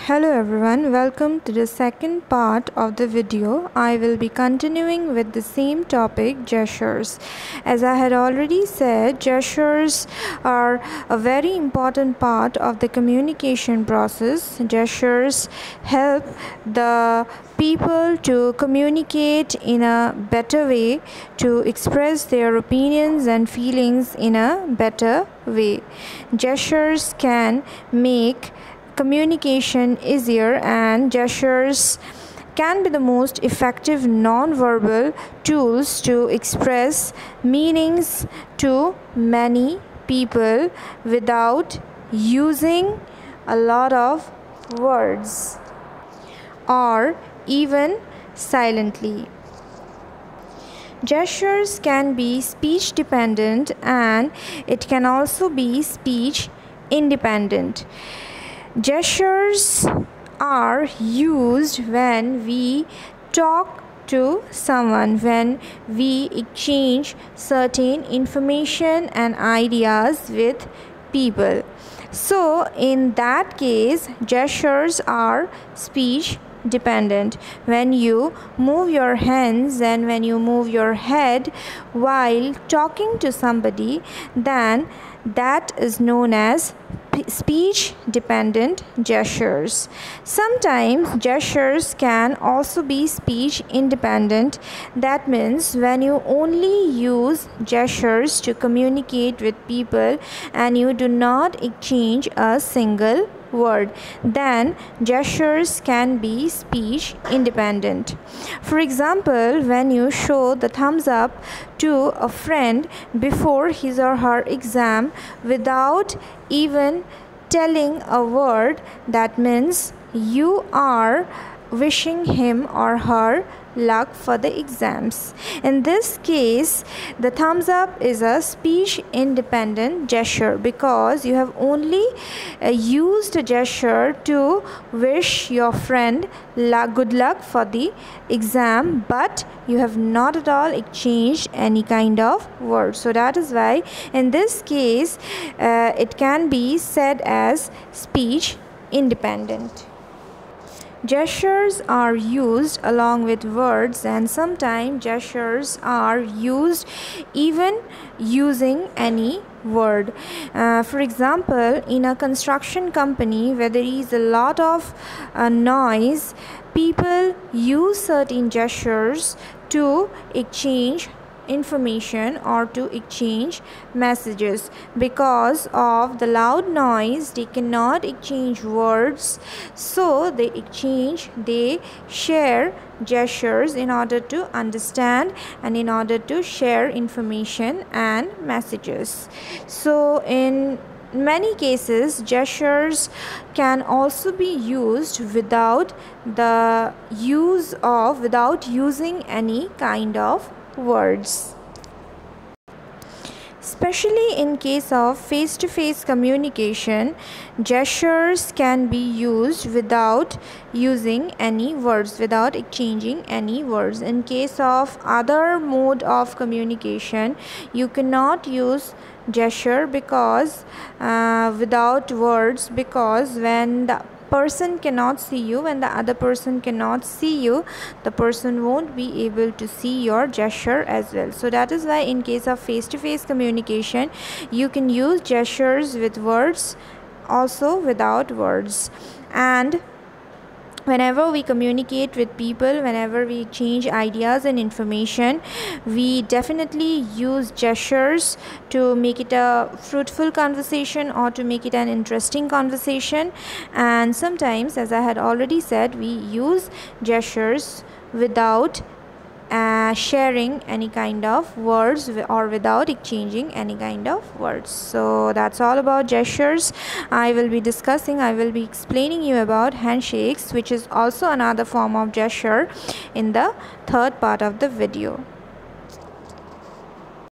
Hello everyone, welcome to the second part of the video. I will be continuing with the same topic, gestures. As I had already said, gestures are a very important part of the communication process. Gestures help the people to communicate in a better way, to express their opinions and feelings in a better way. Gestures can make communication easier, and gestures can be the most effective non-verbal tools to express meanings to many people without using a lot of words or even silently. Gestures can be speech dependent and it can also be speech independent. Gestures are used when we talk to someone, when we exchange certain information and ideas with people. So in that case, gestures are speech dependent. When you move your hands and when you move your head while talking to somebody, then that is known as speech dependent gestures. Sometimes gestures can also be speech independent. That means when you only use gestures to communicate with people and you do not exchange a single word, then gestures can be speech independent. For example, when you show the thumbs up to a friend before his or her exam without even telling a word, that means you are wishing him or her luck for the exams. In this case, the thumbs up is a speech independent gesture because you have only used a gesture to wish your friend good luck for the exam, but you have not at all exchanged any kind of word. So that is why in this case it can be said as speech independent. Gestures are used along with words, and sometimes gestures are used even using any word. For example, in a construction company where there is a lot of noise, people use certain gestures to exchange information or to exchange messages. Because of the loud noise, they cannot exchange words, so they share gestures in order to understand and in order to share information and messages. So in many cases, gestures can also be used without using any kind of words. Especially in case of face-to-face communication, gestures can be used without using any words, without exchanging any words. In case of other mode of communication, you cannot use gesture because without words, because when the person cannot see you, when the other person cannot see you, the person won't be able to see your gesture as well. So that is why in case of face-to-face communication, you can use gestures with words, also without words. And whenever we communicate with people, whenever we exchange ideas and information, we definitely use gestures to make it a fruitful conversation or to make it an interesting conversation. And sometimes, as I had already said, we use gestures without sharing any kind of words or without exchanging any kind of words. So that's all about gestures. I will be explaining you about handshakes, which is also another form of gesture, in the third part of the video.